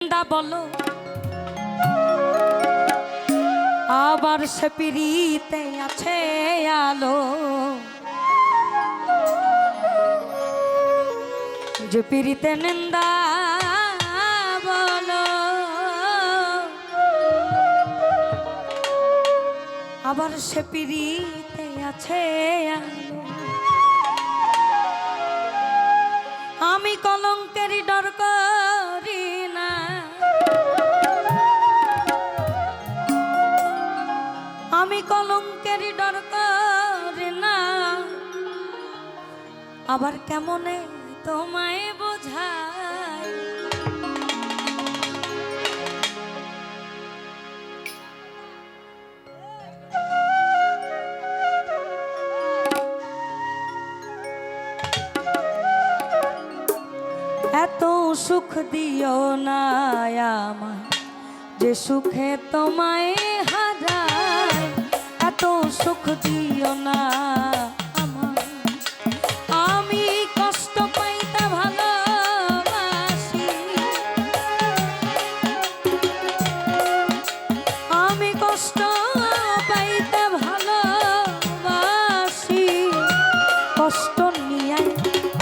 দা বলো আবার সে পিরিতে আছে আলো, যে পিরিতে নিন্দা বলো আবার সে পিরিতে আছে আলো। আমি কলঙ্কের ডর করি না, আমি কলঙ্কের ডর করি না, আবার কেমনে তোমায় বোঝাই। এত সুখ দিও না আমায় যে সুখে তোমায় হারায়, এত সুখ দিও না আমায়, আমি কষ্ট পাইতে ভালোবাসি, আমি কষ্ট পাইতে ভালোবাসি, কষ্ট নিয়ে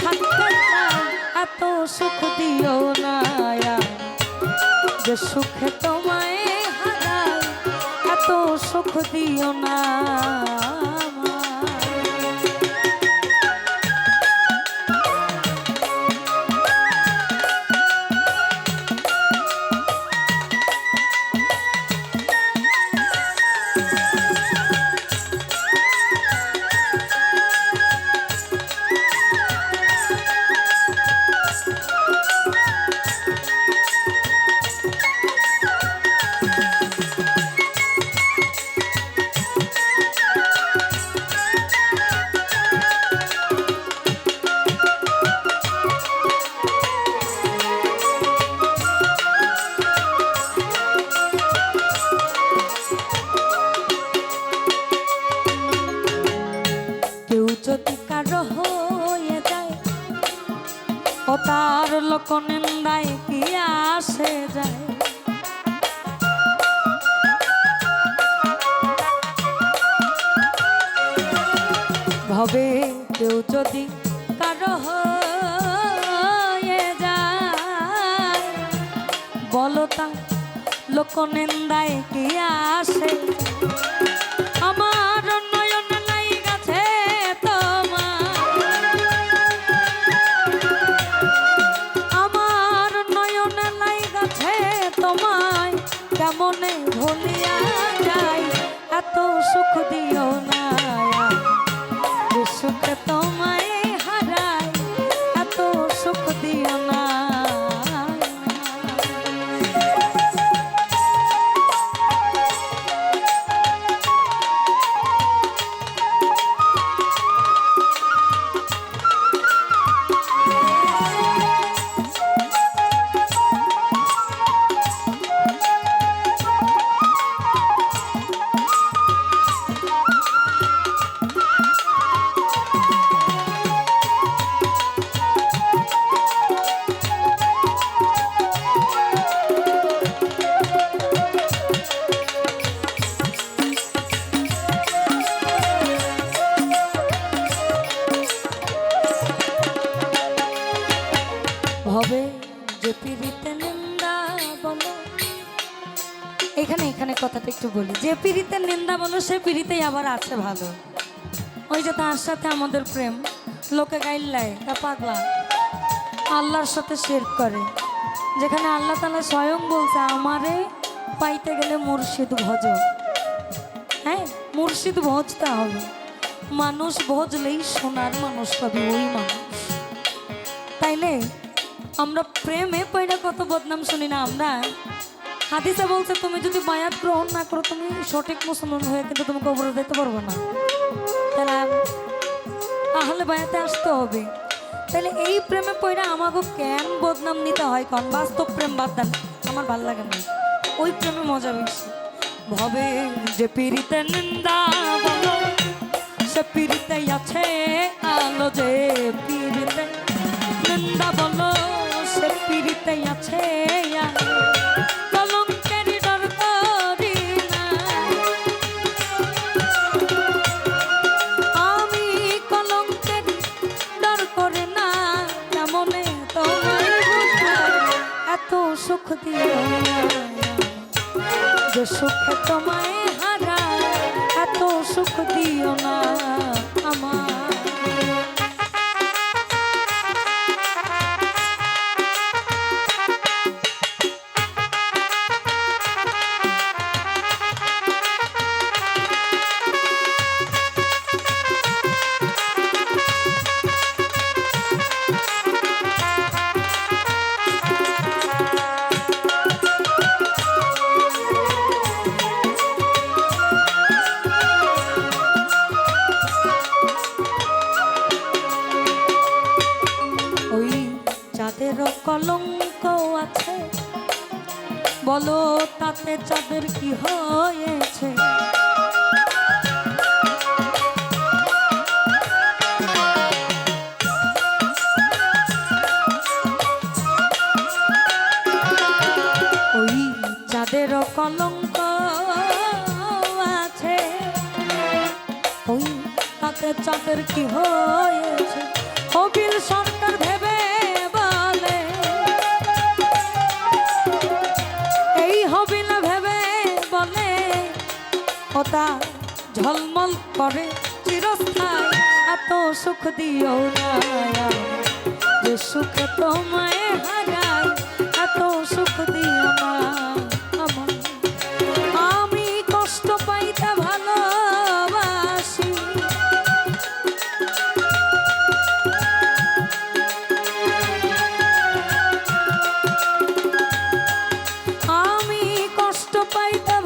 থাকতে চাই, এত সুখ দিও না যে সুখে তোমায় হারাই, এত সুখ দিও না। যদি কারো হয়ে যায় ও তার লোক নিন্দায় কি আসে যায়, ভবে কেউ যদি কারো হয়ে যায় বলো তার লোক নিন্দায় কি আসে। আমার নয়ন নাই গাছে তোমায় কেমনে ভুলিয়া যাই, এত সুখ দিও না যে সুখে তোমায় হারাই, এত সুখ দিও না। ভবে যে পিরিতে নিন্দা বলো, এখানে এখানে কথাটা একটু বলি, যে পিরিতে নিন্দা বলো সে পিরিতেই আবার আছে ভালো। ওই যে তার সাথে আমাদের প্রেম লোকে গাইল্লায় তা পাগলা আল্লাহর সাথে শের করে, যেখানে আল্লাহ তাআলা স্বয়ং বলছে আমারে পাইতে গেলে মুর্শিদ ভজ। হ্যাঁ, মুর্শিদ ভজতে হবে, মানুষ ভজলেই সোনার মানুষ পাবে ওই মানুষ। তাইলে আমরা প্রেমে পয়লা কত বদনাম শুনি না আমরা। হাদিসে বলছে তুমি যদি বায়াত গ্রহণ না করো তুমি সঠিক মুসলমান হয়ে কিন্তু তুমি কবরে যেতে পারবে না, তাহলে বায়াতে আসতে হবে। তাহলে এই প্রেমে পয়লা আমাকে কেন বদনাম নিতে হয়? কারণ বাস্তব প্রেম বাদ দেন, আমার ভাল লাগে না, ওই প্রেমে মজা বেশি। ভবে যে পিরিতে নিন্দা বলো সে পিরিতে আছে আলো, যে পিরিতে নিন্দা বলো সে পিরিতে আছে আলো। সুখ দিও না, যে সুখে তোমায় হারায় এত সুখ দিও না আমার। যাদের কলঙ্ক আছে বলো তাতে যাদের কি হয়েছে, ওই যাদের কলঙ্ক আছে ওই তাতে যাদের কি হয়েছে। হবিল সরকার ভেবে ওটা ঝলমল করে চিরস্থায়ী এত সুখ দিও না, যে সুখে তোমায় হারায় এত সুখ দিও না আমার। আমি কষ্ট পাইতে ভালোবাসি, আমি কষ্ট পাইতে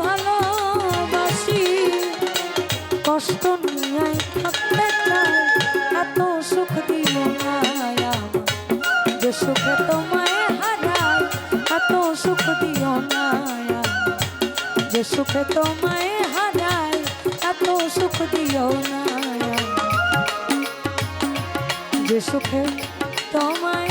কষ্ট নিয়ে থাকতে চাই এত সুখ দিও না, যে সুখে তোমায় হারায় এত সুখ দিও না, যে সুখে তোমায় হারায় এত সুখ দিও না, যে সুখে তোমায়